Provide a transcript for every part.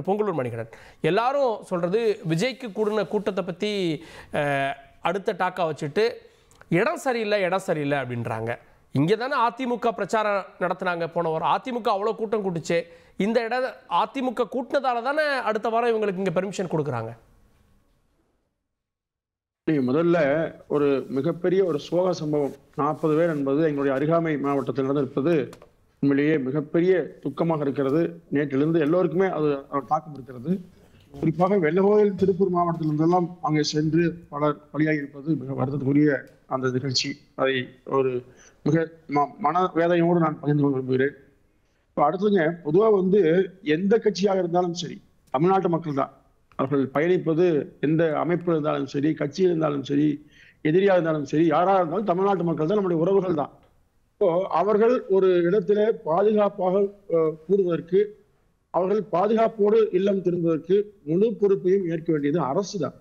பொங்கலூர் மணிகண்டன் எல்லாரும் சொல்றது விஜய்க்கு கூடின கூட்டத்தை பத்தி அடுத்த டாக்கா வச்சுட்டு இடம் சரியில்லை அப்படின்றாங்க. இங்கே தானே அதிமுக பிரச்சாரம் நடத்தினாங்க போன வாரம். அதிமுக அவ்வளோ கூட்டம் கூட்டுச்சு. இந்த இடம் அதிமுக கூட்டினதால தானே அடுத்த வாரம் இவங்களுக்கு இங்கே பெர்மிஷன் கொடுக்குறாங்க. முதல்ல ஒரு மிகப்பெரிய ஒரு சோக சம்பவம் 40 பேர் என்பது எங்களுடைய அருகாமை மாவட்டத்தில் நடந்திருப்பது உண்மையிலேயே மிகப்பெரிய துக்கமாக இருக்கிறது. நேற்றிலிருந்து எல்லோருக்குமே அது தாக்கம் இருக்கிறது. குறிப்பாக வெள்ளகோயில் திருப்பூர் மாவட்டத்திலிருந்தெல்லாம் அங்கே சென்று பலர் பலியாகி இருப்பது மிக வருத்தத்துக்குரிய அந்த நிகழ்ச்சி. அதை ஒரு மிக மன வேதனையோடு நான் பகிர்ந்து கொள்ள விரும்புகிறேன். இப்போ அடுத்ததுங்க, பொதுவாக எந்த கட்சியாக இருந்தாலும் சரி, தமிழ்நாட்டு மக்கள் தான் அவர்கள் பயணிப்பது. எந்த அமைப்பு இருந்தாலும் சரி, கட்சி இருந்தாலும் சரி, எதிரியாக இருந்தாலும் சரி, யாராக இருந்தாலும் தமிழ்நாட்டு மக்கள் தான், நம்முடைய உறவுகள் தான். இப்போ அவர்கள் ஒரு இடத்துல பாதுகாப்பாக கூறுவதற்கு, அவர்கள் பாதுகாப்போடு இல்லம் திரும்புவதற்கு முழு பொறுப்பையும் ஏற்க வேண்டியது அரசு தான்.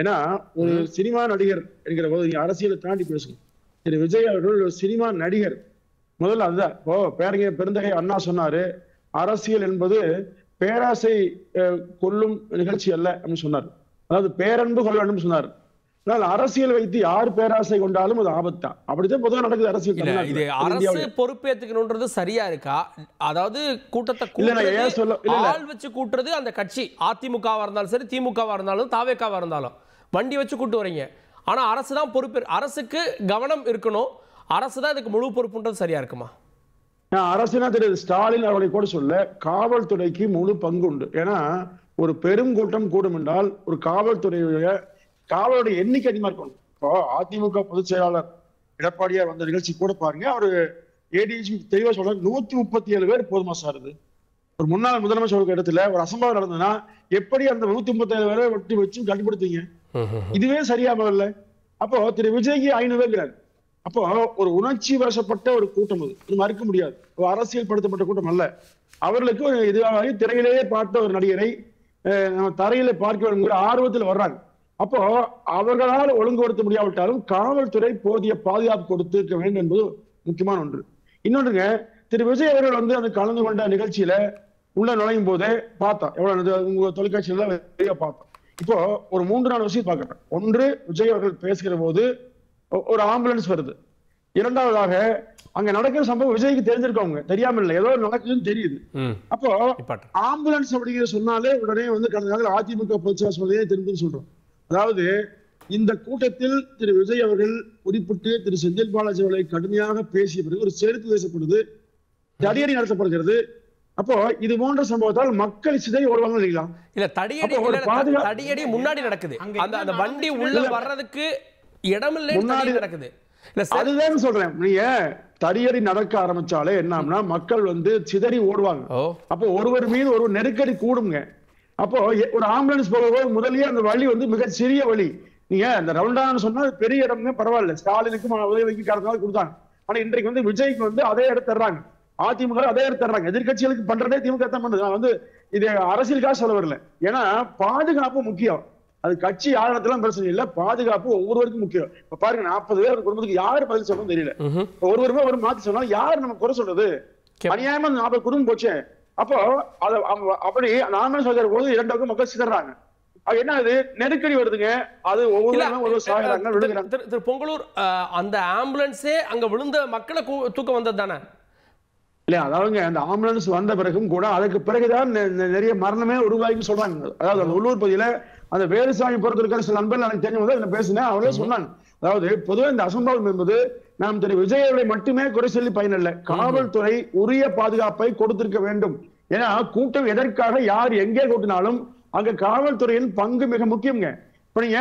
ஏன்னா ஒரு சினிமா நடிகர் என்கிற போது நீங்க அரசியலை தாண்டி பேசுங்க. திரு விஜய் அவர்கள் ஒரு சினிமா நடிகர். முதல்ல அதுதான். இப்போ பெருந்தகை அண்ணா சொன்னாரு, அரசியல் என்பது பேராசை கொல்லும் நிகழ்ச்சி அல்ல அப்படின்னு சொன்னார். அதாவது பேரன்பு கொள்ள வேண்டும் சொன்னார். ஆனால் அரசியல் வைத்து யார் பேராசை கொண்டாலும் அது ஆபத்து தான். அப்படித்தான் பொதுவாக நடக்குது அரசியல். இது அரசு பொறுப்பேற்றுக்கணும்ன்றது சரியா இருக்கா? அதாவது கூட்டத்தை ஆள் வச்சு கூட்டுறது அந்த கட்சி அதிமுகவா இருந்தாலும் சரி, திமுகவா இருந்தாலும், தாவேக்காவா இருந்தாலும் வண்டி வச்சு கூட்டு வரீங்க. ஆனா அரசு தான் பொறுப்பு. அரசுக்கு கவனம் இருக்கணும். அரசு தான் இதுக்கு முழு பொறுப்புன்றது சரியா இருக்குமா? அரசுனா திரு ஸ்டாலின் அவர்களை கூட சொல்ல, காவல்துறைக்கு முழு பங்கு உண்டு. ஏன்னா ஒரு பெரும் கூட்டம் கூடும் என்றால் ஒரு காவலுடைய எண்ணிக்கை அதிகமா இருக்கணும். இப்போ அதிமுக பொதுச் செயலாளர் எடப்பாடியார் வந்த நிகழ்ச்சி கூட பாருங்க, அவரு ஏடிஜி தெளிவா சொல்ற 137 பேர் போதுமா சார்? இது ஒரு முன்னாள் முதலமைச்சர் இடத்துல ஒரு அசம்பாவிதம் நடந்ததுன்னா எப்படி அந்த 137 பேரை வெட்டி வச்சு கட்டுப்படுத்தீங்க? இதுவே சரியாக இல்லை. அப்போ திரு விஜய்க்கு 500 பேர். அப்போ ஒரு உணர்ச்சி வசப்பட்ட ஒரு கூட்டம், இது மறுக்க முடியாது. அரசியல் படுத்தப்பட்ட கூட்டம் அல்ல. அவர்களுக்கு இதுவாக திரையிலேயே பார்த்த ஒரு நடிகரை நம்ம தரையில பார்க்க வேண்டும்ங்கிற ஆர்வத்தில் வர்றாங்க. அப்போ அவர்களால் ஒழுங்குபடுத்த முடியாவிட்டாலும் காவல்துறை போதிய பாதுகாப்பு கொடுத்திருக்க வேண்டும் என்பது முக்கியமான ஒன்று. இன்னொன்றுங்க, திரு விஜய் அவர்கள் அந்த கலந்து கொண்ட நிகழ்ச்சியில உள்ள நுழையும் போதே பார்த்தோம். எவ்வளவு உங்க தொலைக்காட்சியில பார்த்தோம். இப்போ ஒரு 3-4 விஷயம் பார்க்கிறேன். ஒன்று, விஜய் அவர்கள் பேசுகிற போது ஒரு ஆம்புலன்ஸ் வருது. இரண்டாவதாக அங்க நடக்கிற சம்பவம் விஜய்க்கு தெரிஞ்சிருக்கவங்க தெரியாம இல்லை, ஏதோ நடக்குதுன்னு தெரியுது. அப்போ ஆம்புலன்ஸ் அப்படிங்கிற சொன்னாலே உடனே கடந்த நாள் அதிமுக பொதுச்செயலாளரே தெரிஞ்சுன்னு சொல்றோம். அதாவது இந்த கூட்டத்தில் திரு விஜய் அவர்கள் குறிப்பிட்டு திரு செந்தில் பாலாஜி அவர்களை கடுமையாக பேசிய பிறகு ஒரு சேர்த்து பேசப்படுது, தடியடி நடத்தப்படுகிறது. அப்போ இது போன்ற சம்பவத்தால் மக்கள் சிதறி ஓடுவாங்க இல்லைங்களா? இல்ல, தடியடி முன்னாடி நடக்குது. அந்த வண்டி உள்ள வர்றதுக்கு இடமில்லை, முன்னாடி நடக்குது. அதுதான் சொல்றேன். நீங்க தடியடி நடக்க ஆரம்பிச்சாலே என்னன்னா மக்கள் சிதறி ஓடுவாங்க. அப்போ ஒருவர் மீது ஒரு நெருக்கடி கூடுங்க. அப்போ ஒரு ஆம்புலன்ஸ் போகும்போது முதலியே அந்த வழி மிக சிறிய வழி. நீங்க இந்த ரவுண்டான்னு சொன்னா பெரிய இடம்னு பரவாயில்ல, ஸ்டாலினுக்கும் உதவிக்கு கடந்தாலும் கொடுத்தாங்க. ஆனா இன்றைக்கு விஜய்க்கு அதே இடத்து தர்றாங்க, அதிமுக அதே இடத்து தர்றாங்க. எதிர்கட்சிகளுக்கு பண்றதே திமுக தான் பண்ணுது. நான் இது அரசியலுக்காக சொல்ல வரல. ஏன்னா பாதுகாப்பு முக்கியம். அது கட்சி யாரிடத்திலும் பிரச்சனை இல்லை, பாதுகாப்பு ஒவ்வொருவருக்கும் முக்கியம். இப்ப பாருங்க, 40 பேர் குடும்பத்துக்கு யாரு பதில் சொல்லணும் தெரியல. ஒருவருமே ஒரு மாத்தி சொன்னா யாரு நம்ம குறை சொல்றது? அநியாயமா 40 குடும்பம் போச்சு. அப்போ அப்படி நாம சொல்ற போது 2 பக்கம் மக்கள் சிதறாங்க. என்ன அது நெருக்கடி வருதுங்க. அது ஒவ்வொரு பொங்கலூர் அந்த ஆம்புலன்ஸே அங்க விழுந்த மக்களை தூக்க வந்தது தானே? இல்ல, அதாவது அந்த ஆம்புலன்ஸ் வந்த பிறகும் கூட அதுக்கு பிறகுதான் நிறைய மரணமே உருவாகி சொல்றாங்க. அதாவது அந்த உள்ளூர் பகுதியில அந்த வேலுசாமி பொறுத்து இருக்கிற சில நண்பர்கள் எனக்கு தெரிஞ்சு பேசினேன். அவங்களே சொன்னாங்க, அதாவது பொதுவாக இந்த அசம்பாவிதம் என்பது நாம் திரு விஜய் அவர்களை மட்டுமே குறை சொல்லி பயனில்லை, காவல்துறை உரிய பாதுகாப்பை கொடுத்திருக்க வேண்டும். ஏன்னா கூட்டம் எதற்காக யார் எங்கே கூட்டினாலும் அங்க காவல்துறையின் பங்கு மிக முக்கியங்க. இப்ப நீங்க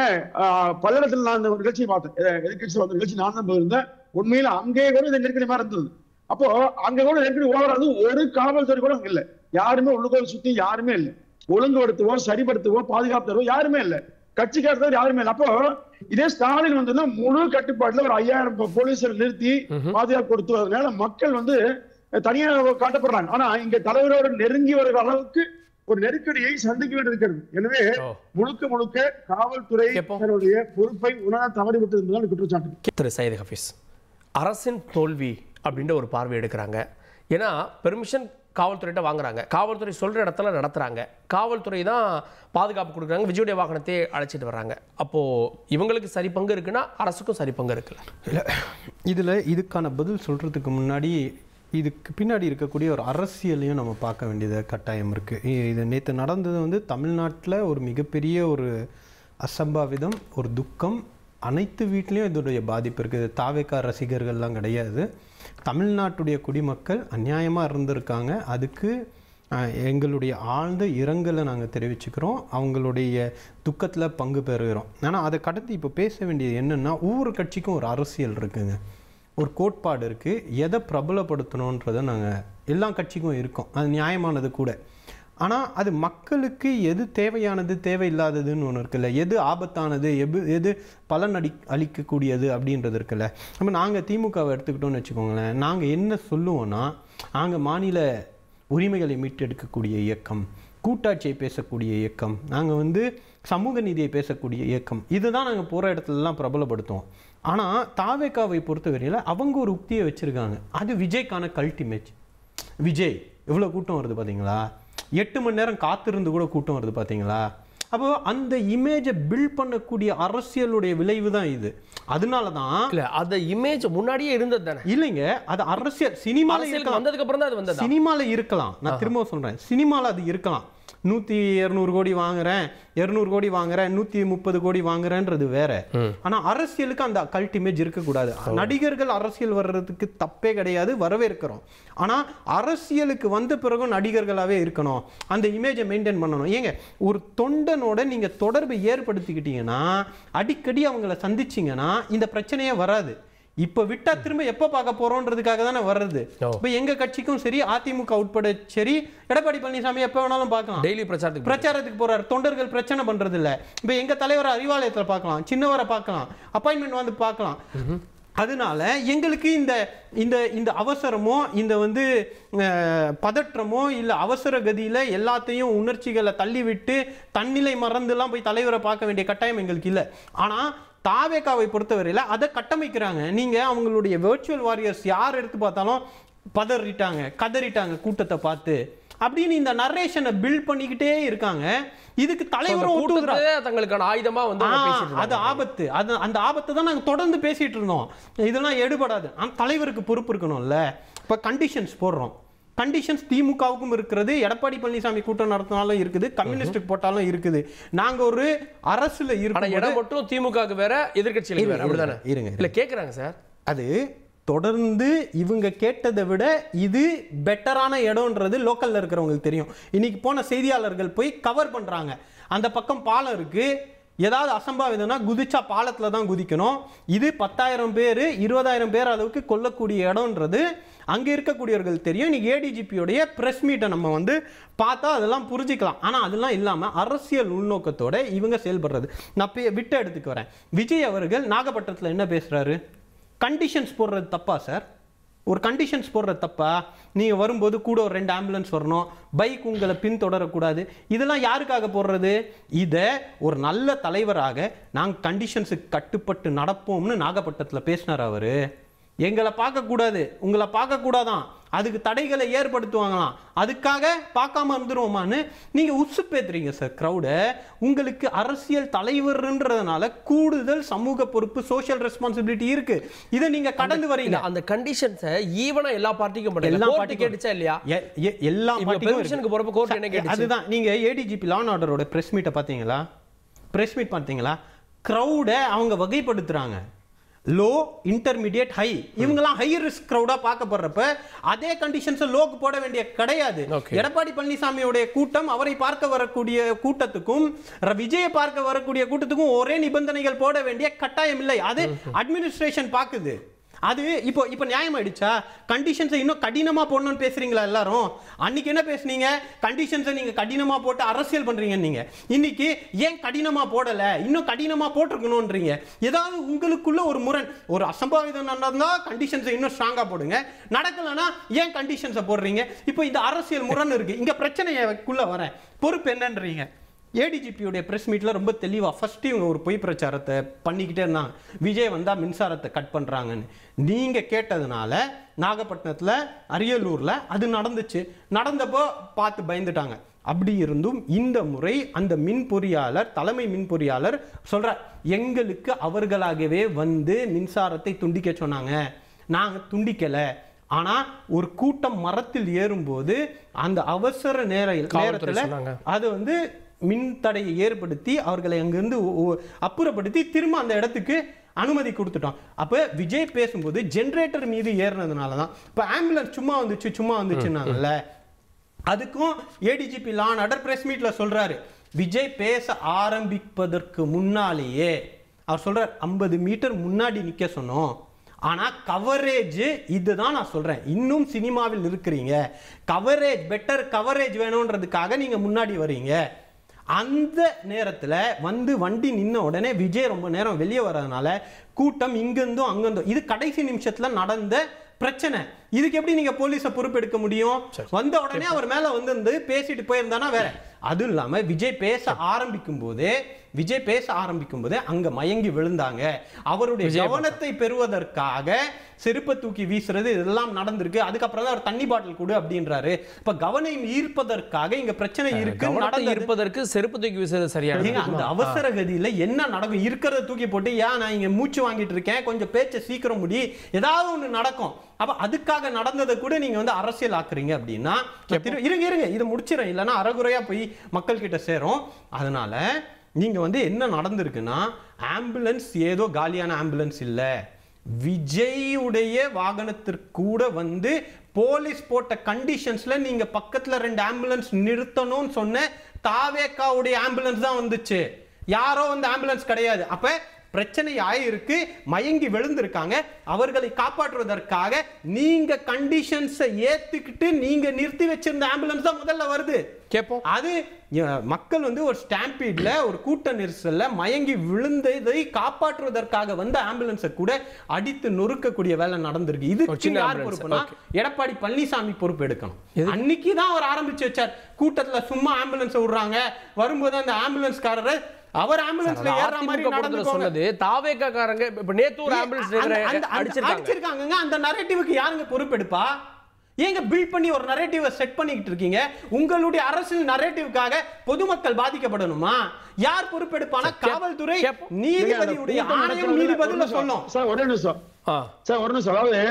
பல்லடத்தில் நான் இந்த நிகழ்ச்சியை பார்த்தேன், எதிர்கட்சி வந்த நிகழ்ச்சி நான் தான் போயிருந்தேன். உண்மையில அங்கே கூட இந்த நெருக்கடி மாதிரி இருந்தது. அப்போ அங்க கூட நெருக்கடி ஓவராது ஒரு காவல்துறை கூட இல்லை. யாருமே உள்ளுக்குள்ள சுத்தி யாருமே இல்லை. ஒழுங்குபடுத்துவோம், சரிப்படுத்துவோம், பாதுகாப்பு தருவோம் யாருமே இல்லை. கட்சிக்காரர் யாருமே இல்லை. அப்போ இதே ஸ்டாலின் முழு கட்டுப்பாட்டுல ஒரு 5000 போலீஸை நிறுத்தி பாதுகாப்பு கொடுத்து வரதுனால மக்கள் தனியாக காட்டப்படுறாங்க. ஆனா இங்க தலைவரோடு நெருங்கி வருகிற அளவுக்கு ஒரு நெருக்கடியை சந்திக்க வேண்டியிருக்கிறது. எனவே முழுக்க காவல்துறை பொறுப்பை உணர தவறிவிட்டு இருந்ததால் குற்றச்சாட்டு. திரு சையத் ஹபீஸ், அரசின் தோல்வி அப்படின்ற ஒரு பார்வை எடுக்கிறாங்க. ஏன்னா பெர்மிஷன் காவல்துறையிட்ட வாங்குறாங்க, காவல்துறை சொல்கிற இடத்துல நடத்துகிறாங்க, காவல்துறை தான் பாதுகாப்பு கொடுக்குறாங்க, விஜயுடைய வாகனத்தை அழைச்சிட்டு வர்றாங்க. அப்போது இவங்களுக்கு சரி பங்கு இருக்குன்னா அரசுக்கும் சரி பங்கு இருக்குல்ல? இல்லை, இதில் இதுக்கான பதில் சொல்கிறதுக்கு முன்னாடி இதுக்கு பின்னாடி இருக்கக்கூடிய ஒரு அரசியலையும் நம்ம பார்க்க வேண்டியது கட்டாயம் இருக்குது. இது நேற்று நடந்தது வந்து தமிழ்நாட்டில் ஒரு மிகப்பெரிய ஒரு அசம்பாவிதம், ஒரு துக்கம். அனைத்து வீட்லேயும் இதோடைய பாதிப்பு இருக்குது. தாவேக்கா ரசிகர்கள்லாம் கிடையாது, தமிழ்நாட்டுடைய குடிமக்கள் அநியாயமாக இருந்திருக்காங்க. அதுக்கு எங்களுடைய ஆழ்ந்த இரங்கலை நாங்கள் தெரிவிச்சுக்கிறோம், அவங்களுடைய துக்கத்தில் பங்கு பெறுகிறோம். ஆனால் அதை கடந்து இப்போ பேச வேண்டியது என்னென்னா, ஒவ்வொரு கட்சிக்கும் ஒரு அரசியல் இருக்குங்க, ஒரு கோட்பாடு இருக்குது, எதை பிரபலப்படுத்தணுன்றதை நாங்கள் எல்லா கட்சிக்கும் இருக்கோம், அது நியாயமானது கூட. ஆனால் அது மக்களுக்கு எது தேவையானது தேவையில்லாததுன்னு ஒன்று இருக்குல்ல, எது ஆபத்தானது எது பலன் அளிக்கக்கூடியது அப்படின்றது இருக்குல்ல. நம்ம நாங்கள் திமுகவை எடுத்துக்கிட்டோன்னு வச்சுக்கோங்களேன், நாங்கள் என்ன சொல்லுவோன்னா, நாங்கள் மாநில உரிமைகளை மீட்டெடுக்கக்கூடிய இயக்கம், கூட்டாட்சியை பேசக்கூடிய இயக்கம், நாங்கள் வந்து சமூக நீதியை பேசக்கூடிய இயக்கம், இதுதான் நாங்கள் போகிற இடத்துலலாம் பிரபலப்படுத்துவோம். ஆனால் தாவேக்காவை பொறுத்தவரையில் அவங்க ஒரு உக்தியை வச்சுருக்காங்க, அது விஜய்க்கான கல்ட் இமேஜ். விஜய் இவ்வளோ கூட்டம் வருது பார்த்தீங்களா, 8 மணி நேரம் காத்திருந்து கூட கூட்டம் வருது பார்த்தீங்களா. அப்போ அந்த இமேஜை பில்ட் பண்ணக்கூடிய அரசியலுடைய விளைவு தான் இது. அதனால தான் இல்லை, அந்த இமேஜ் முன்னாடியே இருந்தது தானே? இல்லைங்க, அது அரசியல் சினிமாவில் வந்ததுக்கு அப்புறம் தான் அது வந்தது. சினிமாவில் இருக்கலாம், நான் திரும்ப சொல்கிறேன், சினிமாவில் அது இருக்கலாம். 100-200 கோடி வாங்குறேன், 200 கோடி வாங்குறேன், 130 கோடி வாங்குறேன்றது வேற. ஆனா அரசியலுக்கு அந்த கல்ட் இமேஜ் இருக்கக்கூடாது. நடிகர்கள் அரசியல் வர்றதுக்கு தப்பே கிடையாது, வரவேற்கிறோம். ஆனா அரசியலுக்கு வந்த பிறகும் நடிகர்களாவே இருக்கணும், அந்த இமேஜை மெயின்டைன் பண்ணணும். ஏங்க, ஒரு தொண்டனோட நீங்க தொடர்பு ஏற்படுத்திக்கிட்டீங்கன்னா, அடிக்கடி அவங்கள சந்திச்சிங்கன்னா இந்த பிரச்சனையே வராது. இப்ப விட்டா திரும்ப எப்ப பார்க்க போறோம்ன்றதுக்காக தானே வர்றது. இப்ப எங்க கட்சிக்கும் சரி, அதிமுக உட்பட சரி, எடப்பாடி பழனிசாமி எப்ப வேணாலும் பார்க்கலாம், டெய்லி பிரச்சாரத்துக்கு போறாரு. தொண்டர்கள் பிரச்சனை பண்றது இல்ல. இப்ப எங்க தலைவரை அறிவாலயத்துல பார்க்கலாம், சின்னவரை பார்க்கலாம், அப்பாயின்மெண்ட் வந்து பார்க்கலாம். அதனால எங்களுக்கு இந்த இந்த இந்த அவசரமோ, இந்த வந்து பதற்றமோ, இல்லை அவசர கதியில எல்லாத்தையும் உணர்ச்சிகளை தள்ளி விட்டு தன்னிலை மறந்துலாம் போய் தலைவரை பார்க்க வேண்டிய கட்டாயம் எங்களுக்கு இல்லை. ஆனா தாவேக்காவை பொறுத்தவரையில் அதை கட்டமைக்கிறாங்க. நீங்க அவங்களுடைய வெர்ச்சுவல் வாரியர்ஸ் யார் எடுத்து பார்த்தாலும் பதறிட்டாங்க, கதறிட்டாங்க கூட்டத்தை பார்த்து அப்படின்னு இந்த நரேஷனை பில்ட் பண்ணிக்கிட்டே இருக்காங்க. இதுக்கு தலைவரும் தங்களுக்கான ஆயுதமா வந்து அது ஆபத்து. அது அந்த ஆபத்தை தான் நாங்கள் தொடர்ந்து பேசிட்டு இருந்தோம். இதெல்லாம் எடுபடாது. தலைவருக்கு பொறுப்பு இருக்கணும்ல. இப்போ கண்டிஷன்ஸ் போடுறோம். கண்டிஷன்ஸ் திமுகவுக்கும் இருக்கிறது, எடப்பாடி பழனிசாமி கூட்டம் நடத்தினாலும் இருக்குது, கம்யூனிஸ்டுக்கு போட்டாலும் இருக்குது. நாங்க ஒரு அரசுல இருக்கோம். இடம் மட்டும் திமுகவுக்கு வேற, எதிர்க்கட்சிகளுக்கு வேற. அப்படிதானே? இருங்க, இல்ல கேக்குறாங்க சார். அது தொடர்ந்து இவங்க கேட்டதை விட இது பெட்டரான இடம்ன்றது லோக்கல்ல இருக்கிறவங்களுக்கு தெரியும். இன்னைக்கு போன செய்தியாளர்கள் போய் கவர் பண்றாங்க. அந்த பக்கம் பாலம் இருக்கு, ஏதாவது அசம்பாவிதம்னா குதிச்சா பாலத்துல தான் குதிக்கணும். இது 10,000 பேர் 20,000 பேர் அளவுக்கு கொல்லக்கூடிய இடம்ன்றது அங்க இருக்கக்கூடியவர்கள் தெரியும். இன்னைக்கு ஏடிஜிபியோடைய பிரஸ் மீட்டை நம்ம வந்து பார்த்தா அதெல்லாம் புரிஞ்சிக்கலாம். ஆனா அதெல்லாம் இல்லாம அரசியல் உள்நோக்கத்தோட இவங்க செயல்படுறது. நான் விட்டு எடுத்துக்கு வரேன். விஜய் அவர்கள் நாகப்பட்டினத்தில் என்ன பேசுறாரு? கண்டிஷன்ஸ் போடுறது தப்பா சார்? ஒரு கண்டிஷன்ஸ் போடுறது தப்பா? நீங்க வரும்போது கூட ஒரு 2 ஆம்புலன்ஸ் வரணும், பைக் உங்களை பின்தொடரக்கூடாது, இதெல்லாம் யாருக்காக போடுறது? இதை ஒரு நல்ல தலைவராக நாங்கள் கண்டிஷன்ஸுக்கு கட்டுப்பட்டு நடப்போம்னு நாகப்பட்டினத்தில் பேசினார் அவரு. எங்களை பார்க்கக்கூடாது, உங்களை பார்க்கக்கூடாதான், அதுக்கு தடைகளை ஏற்படுத்துவாங்களாம், அதுக்காக பார்க்காம இருந்துருவோமான்னு நீங்க உசுப்பேத்துறீங்க சார் க்ரௌடை. உங்களுக்கு அரசியல் தலைவர்ன்றதுனால கூடுதல் சமூக பொறுப்பு, சோஷியல் ரெஸ்பான்சிபிலிட்டி இருக்கு. இதை நீங்க கடந்து வரீங்க. அந்த கண்டிஷன்ஸை ஈவனா எல்லா பார்ட்டிக்கும் எல்லா பார்ட்டி கேட்டுச்சா இல்லையா? எல்லா பார்ட்டிக்கும் போறப்ப கோர்ட் என்ன கேட்டுச்சு? அதுதான். நீங்க ஏடிஜிபி லா அண்ட் ஆர்டரோட பிரஸ் மீட்டை பார்த்தீங்களா? பிரஸ் மீட் பார்த்தீங்களா? க்ரௌடை அவங்க வகைப்படுத்துறாங்க. Low, intermediate, high. இவங்கெல்லாம் ஹை ரிஸ்க் க்ரௌடா பார்க்கப்படுறப்ப அதே கண்டிஷன்ஸ் லோக்கு போட வேண்டிய கிடையாது. எடப்பாடி பழனிசாமியோட கூட்டம் அவரை பார்க்க வரக்கூடிய கூட்டத்துக்கும் விஜயை பார்க்க வரக்கூடிய கூட்டத்துக்கும் ஒரே நிபந்தனைகள் போட வேண்டிய கட்டாயம் இல்லை. அது அட்மினிஸ்ட்ரேஷன் பார்க்குது. அது இப்போ இப்போ நியாயமாயிடுச்சா? கண்டிஷன்ஸை இன்னும் கடினமா போடணும்னு பேசுறீங்களா எல்லாரும்? அன்னைக்கு என்ன பேசுனீங்க? கண்டிஷன்ஸை நீங்க கடினமா போட்டு அரசியல் பண்றீங்க. நீங்க இன்னைக்கு ஏன் கடினமா போடல, இன்னும் கடினமா போட்டிருக்கணும்ன்றீங்க. ஏதாவது உங்களுக்குள்ள ஒரு முரண், ஒரு அசம்பாவிதம் நடந்தா கண்டிஷன்ஸை இன்னும் ஸ்ட்ராங்கா போடுங்க, நடக்கலன்னா ஏன் கண்டிஷன்ஸை போடுறீங்க? இப்போ இந்த அரசியல் முரண் இருக்கு. இங்க பிரச்சனைக்குள்ள வரேன். பொறுப்பு என்னன்றீங்க? ஏடிஜிபியோடைய பிரஸ் மீட்ல ரொம்ப தெளிவா ஃபர்ஸ்ட் இவங்க ஒரு பொய் பிரச்சாரத்தை பண்ணிக்கிட்டே இருந்தாங்க. விஜய் வந்தா மின்சாரத்தை கட் பண்றாங்கன்னு. நீங்க கேட்டதுனால நாகப்பட்டினத்துல, அரியலூர்ல அது நடந்துச்சு. நடந்தப்போ பார்த்து பயந்துட்டாங்க. அப்படி இருந்தும் இந்த முறை அந்த மின் பொறியாளர், தலைமை மின் பொறியாளர் சொல்ற, எங்களுக்கு அவர்களாகவே வந்து மின்சாரத்தை துண்டிக்க சொன்னாங்க, நாங்க துண்டிக்கல. ஆனா ஒரு கூட்டம் மரத்தில் ஏறும்போது அந்த அவசர நேரத்துல அது வந்து மின் தடையை ஏற்படுத்தி அவர்களை அங்கிருந்து அப்புறப்படுத்தி திரும்ப அந்த இடத்துக்கு அனுமதி கொடுத்துட்டோம். அப்ப விஜய் பேசும்போது ஜெனரேட்டர் மீது ஏறினதுனால தான் இப்ப ஆம்புலன்ஸ் சும்மா வந்துச்சுன்னாங்கல்ல. அதுக்கும் ADGP law and order press மீட்ல சொல்றாரு, விஜய் பேச ஆரம்பிப்பதற்கு முன்னாலேயே அவர் சொல்றார் 50 மீட்டர் முன்னாடி நிக்க சொன்னோம். ஆனா கவரேஜ் இதுதான் நான் சொல்றேன். இன்னும் சினிமாவில் இருக்கிறீங்க, கவரேஜ் பெட்டர் கவரேஜ் வேணும்ன்றதுக்காக நீங்க முன்னாடி வரீங்க. அந்த நேரத்துல வந்து வண்டி நின்ன உடனே விஜய் ரொம்ப நேரம் வெளியே வர்றதுனால கூட்டம் இங்கிருந்தும் அங்கிருந்தும், இது கடைசி நிமிஷத்துல நடந்த பிரச்சனை. இதுக்கு எப்படி நீங்க போலீஸை பொறுப்பெடுக்க முடியும்? வந்த உடனே அவர் மேல வந்து பேசிட்டு போயிருந்தானா வேற. அதுவும் இல்லாம விஜய் பேச ஆரம்பிக்கும் போதே அங்க மயங்கி விழுந்தாங்க. அவருடைய கவனத்தை பெறுவதற்காக செருப்பை தூக்கி வீசுறது இதெல்லாம் நடந்திருக்கு. அதுக்கப்புறம் தான் அவர் தண்ணி பாட்டில் கொடு அப்படின்றாரு. இப்ப கவனம் ஈர்ப்பதற்காக இங்க பிரச்சனை இருக்கு, இருப்பதற்கு செருப்பு தூக்கி வீசுறது சரியான. அந்த அவசர கதியில என்ன நடக்கும்? இருக்கிறத தூக்கி போட்டு ஏன் நான் இங்க மூச்சு வாங்கிட்டு இருக்கேன், கொஞ்சம் பேச்ச சீக்கிரம் முடி, ஏதாவது ஒண்ணு நடக்கும். அப்ப அதுக்காக நடந்ததை கூட நீங்க வந்து அரசியல் ஆக்குறீங்க அப்படின்னா, இருங்க இதை முடிச்சிடறேன், இல்லைன்னா அறகுறையா போய் மக்கள் கிட்ட சேரும். அதனால நீங்க வந்து என்ன நடந்திருக்குன்னா, ஆம்புலன்ஸ் ஏதோ காலியான ஆம்புலன்ஸ் இல்ல, விஜயுடைய வாகனத்திற்கு கூட வந்து போலீஸ் போட்ட கண்டிஷன்ஸ்ல நீங்க பக்கத்துல 2 ஆம்புலன்ஸ் நிறுத்தணும்னு சொன்ன தாவேக்காவுடைய ஆம்புலன்ஸ் தான் வந்துச்சு, யாரோ வந்து ஆம்புலன்ஸ் கிடையாது. அப்ப பிரச்சனை ஆயிருக்கு, மயங்கி விழுந்திருக்காங்க. அவர்களை காப்பாற்றுவதற்காக நீங்க கண்டிஷன்ஸை ஏத்துக்கிட்டு நீங்க நிறுத்தி வச்சிருந்த ஆம்புலன்ஸ் தான் முதல்ல வருது. கேட்போம். அது மக்கள் வந்து ஒரு ஸ்டாம்பீட்ல, ஒரு கூட்ட நெரிசல்ல மயங்கி விழுந்ததை காப்பாற்றுவதற்காக வந்த ஆம்புலன்ஸை கூட அடித்து நொறுக்கக்கூடிய வேலை நடந்திருக்கு. இதுக்கு யார் பொறுப்புனா எடப்பாடி பழனிசாமி பொறுப்பு எடுக்கணும். அன்னைக்கு தான் அவர் ஆரம்பிச்சு வச்சார். கூட்டத்துல சும்மா ஆம்புலன்ஸ் விடுறாங்க, வரும்போது அந்த ஆம்புலன்ஸ்காரரை அவர் ஆம்புலன்ஸ்ல ஏற மாதிரி நடந்து சொன்னது தாவேக்காரங்க. இப்ப நேத்து ஒரு ஆம்புலன்ஸ் அடிச்சிருக்காங்க. அந்த நரேட்டிவ்க்கு யாருங்க பொறுப்பெடுப்பா? ஏங்க பில்ட் பண்ணி ஒரு நரேட்டிவை செட் பண்ணிக்கிட்டு இருக்கீங்க? உங்களுடைய அரசியல் நரேட்டிவ்காக பொதுமக்கள் பாதிக்கப்படணுமா? யார் பொறுப்பெடுப்பானா? காவல்துறை, நீதிபதியுடைய ஆணையம் நீதிபதில சொல்லும். சார் ஒரு நிமிஷம், அதாவது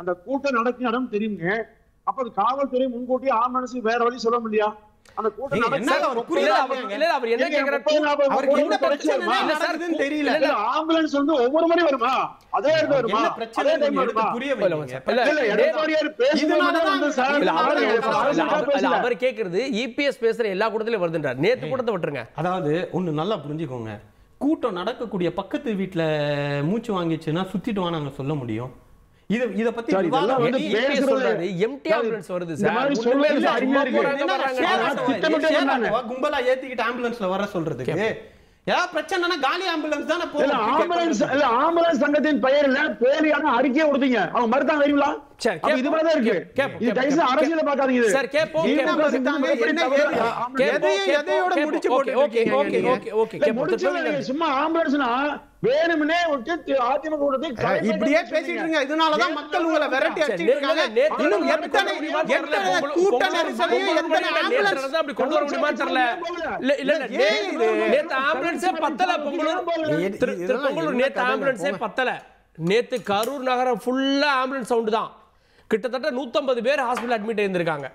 அந்த கூட்டம் நடக்கும் இடம் தெரியுங்க. அப்ப காவல்துறை முன்கூட்டி ஆம்புலன்ஸ் வேற வழி சொல்ல முடியா? அந்த கூட்டம் ஆம்புலன்ஸ் வந்து ஒவ்வொரு மணி வருமா? அதே வருமா? அவர் கேக்குறது இபிஎஸ் பேசுற எல்லா கூட்டத்திலும் வருதுன்றார். நேத்து கூட்டத்தை விட்டுருங்க. அதாவது ஒண்ணு நல்லா புரிஞ்சுக்கோங்க, கூட்டம் நடக்கக்கூடிய பக்கத்து வீட்டுல மூச்சு வாங்கிச்சுன்னா சுத்திட்டு வாங்க சொல்ல முடியும். இத பத்தி கும்பலா ஏத்திக்கிட்டு ஆம்புலன்ஸ்ல வர சொல்றதுக்கு ஏதாவது பிரச்சனைனா காலி ஆம்புலன்ஸ் தானே போகும். ஆம்புலன்ஸ் சங்கத்தின் பெயர்ல போலியான அறிக்கையை கொடுத்தீங்க, அவங்க மறுத்தாங்க தெரியுங்களா? இது மாதிரி தான் இருக்கு. இது கைஸ் அரசியல பார்க்காதீங்க. சார் கேப்போம், எதையோட முடிச்சு போட்டு ஓகே சும்மா ஆம்புலன்ஸ்னா வேணும்னே விட்டு அதிமுக கூட்டத்தை இப்படியே பேசிட்டு இருங்க. இதனால தான் மக்கள் உங்களை விரட்டி அடிச்சிட்டு இருக்காங்க. இன்னும் எத்தனை கூட்ட நெரிசலையும் எத்தனை ஆம்புலன்ஸ் அப்படி கொண்டு வர முடியுமா தெரியல. இல்ல நேத்து ஆம்புலன்ஸே பத்தல. பொங்கலூர் நேத்து ஆம்புலன்ஸே பத்தல. நேத்து கரூர் நகரம் ஃபுல்லா ஆம்புலன்ஸ் சவுண்ட் தான். கிட்டத்தட்ட 150 பேர் ஹாஸ்பிடல் அட்மிட் ஆயிருந்திருக்காங்க.